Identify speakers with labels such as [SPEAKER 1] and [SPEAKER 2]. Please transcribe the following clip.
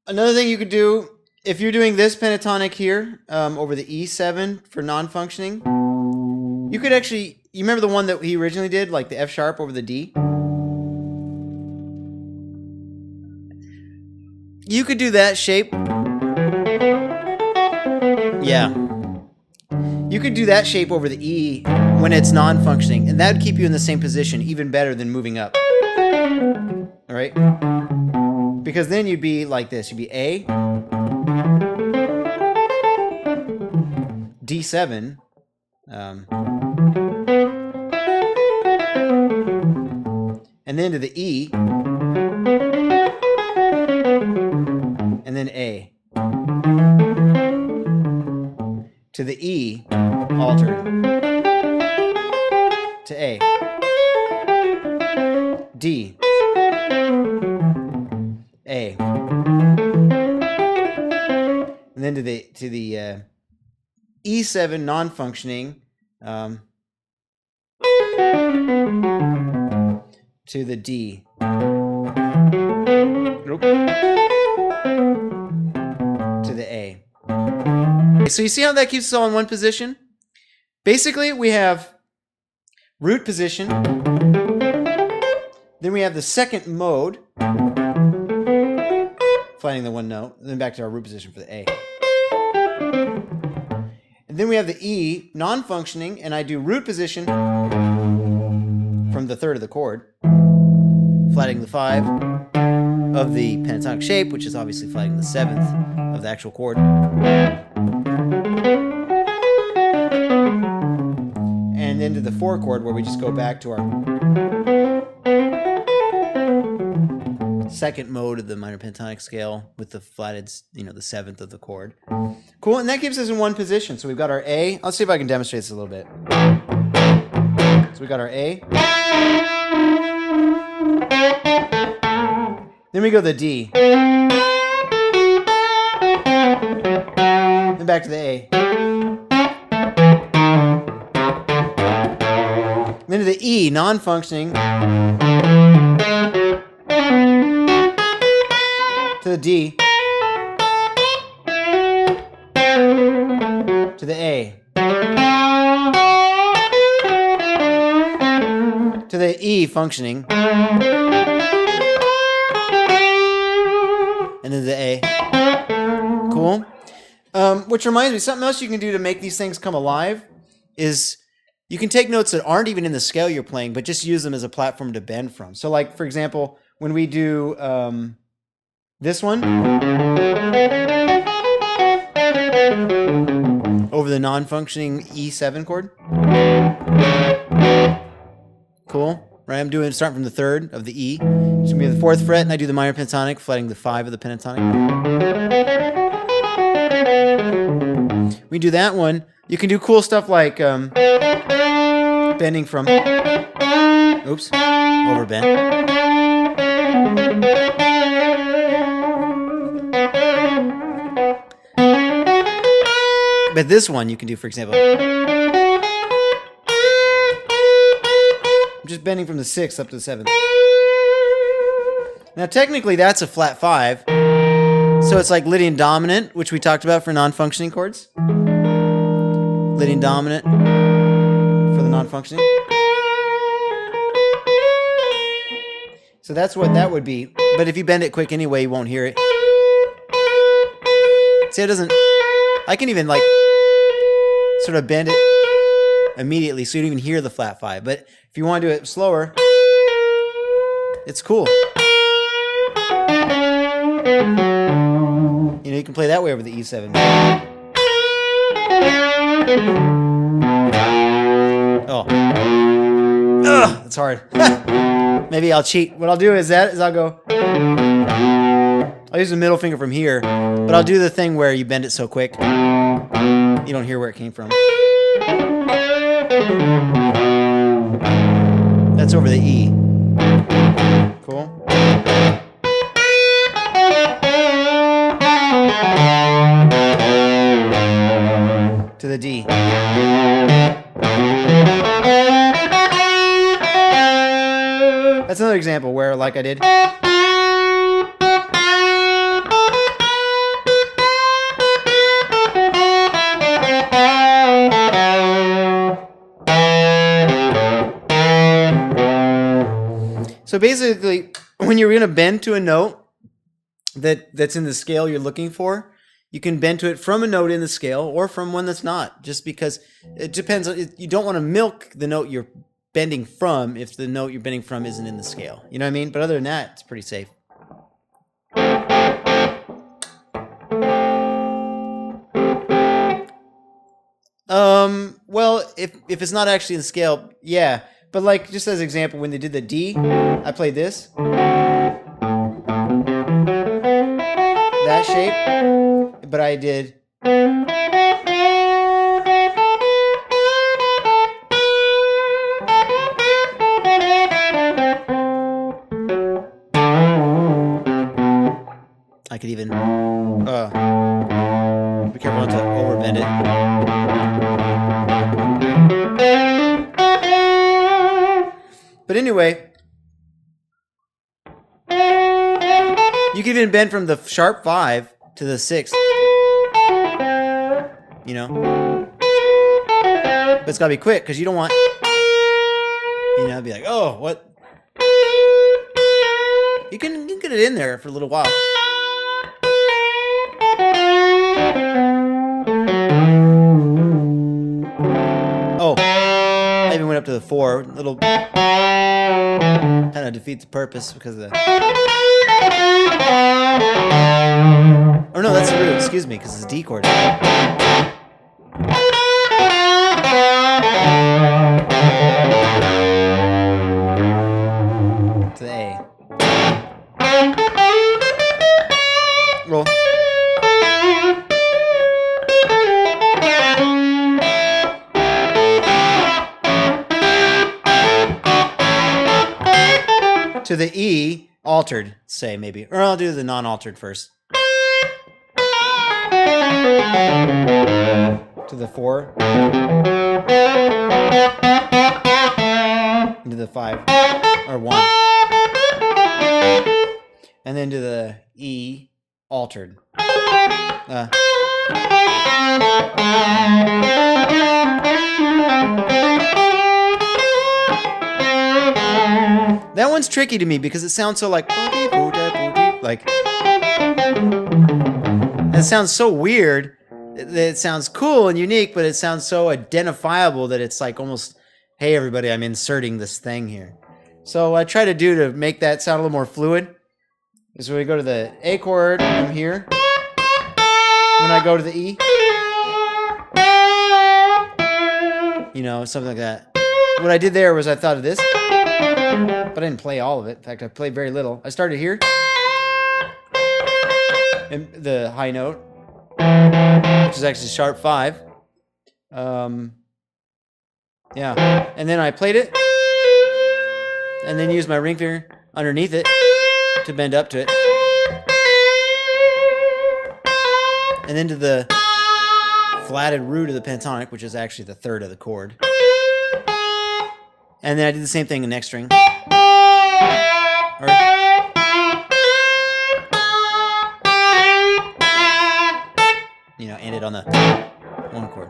[SPEAKER 1] Another thing you could do, if you're doing this pentatonic here, over the E7 for non-functioning, you could actually, you remember the one that he originally did, like the F sharp over the D? You could do that shape. Yeah. You could do that shape over the E when it's non-functioning, and that would keep you in the same position, even better than moving up. All right? Because then you'd be like this. You'd be A, D7, and then to the E, and then A. To the E, altered. To A. D. A. And then to the E7 non-functioning, to the D. Nope. To the A. So you see how that keeps us all in one position? Basically, we have root position. Then we have the second mode, finding the one note. And then back to our root position for the A. And then we have the E, non-functioning, and I do root position from the third of the chord, flatting the 5 of the pentatonic shape, which is obviously flatting the 7th of the actual chord. And then to the 4 chord, where we just go back to our second mode of the minor pentatonic scale with the flatted, the 7th of the chord. Cool, and that keeps us in one position. So we've got our A. Let's see if I can demonstrate this a little bit. So we got our A. Then we go to the D. Then back to the A. Then to the E, non-functioning. To the D. To the A. To the E, functioning. And then the A. Cool. Which reminds me, something else you can do to make these things come alive is you can take notes that aren't even in the scale you're playing, but just use them as a platform to bend from. So like, for example, when we do this one over the non-functioning E7 chord. Cool. Right, I'm starting from the third of the E. It's going to be the 4th fret, and I do the minor pentatonic, flatting the 5 of the pentatonic. We do that one. You can do cool stuff like bending from, oops, overbend. But this one you can do, for example, I'm just bending from the 6th up to the 7th. Now technically that's a flat 5, so it's like Lydian dominant, which we talked about for non-functioning chords. Lydian dominant for the non-functioning. So that's what that would be. But if you bend it quick anyway, you won't hear it. See, it doesn't. I can even like sort of bend it immediately so you don't even hear the flat 5. But if you want to do it slower, it's cool. You can play that way over the E7. Oh. Ugh, that's hard. Maybe I'll cheat. What I'll do is I'll go. I'll use the middle finger from here, but I'll do the thing where you bend it so quick you don't hear where it came from. That's over the E. Cool. To the D. That's another example where, like I did. So basically, when you're going to bend to a note that's in the scale you're looking for, you can bend to it from a note in the scale or from one that's not, just because it depends. You don't want to milk the note you're bending from if the note you're bending from isn't in the scale. You know what I mean? But other than that, it's pretty safe. Well, if it's not actually in scale, yeah. But like, just as an example, when they did the D, I played this. That shape. But I did. I could even be careful not to overbend it. But anyway, you can even bend from the sharp 5 to the 6th. You know? But it's gotta be quick, because you don't want, you know, be like, oh, what? You can get it in there for a little while. Oh, I even went up to the 4. Little kind of defeats the purpose because of the. Or no, that's the root. Excuse me, because it's a D chord. To the A. Roll. To the E, altered, say maybe. Or I'll do the non-altered first. To the 4. Into the 5. Or 1. And then to the E, altered. That one's tricky to me because it sounds so like it sounds so weird. It sounds cool and unique, but it sounds so identifiable that it's like almost, hey everybody, I'm inserting this thing here. So what I try to do to make that sound a little more fluid is when we go to the A chord, I'm here. When I go to the E, you know, something like that. What I did there was I thought of this, but I didn't play all of it. In fact, I played very little. I started here, and the high note, which is actually sharp 5. Yeah, and then I played it, and then used my ring finger underneath it to bend up to it, and then to the flatted root of the pentatonic, which is actually the 3rd of the chord. And then I did the same thing in next string. Or, you know, ended on the 1 chord.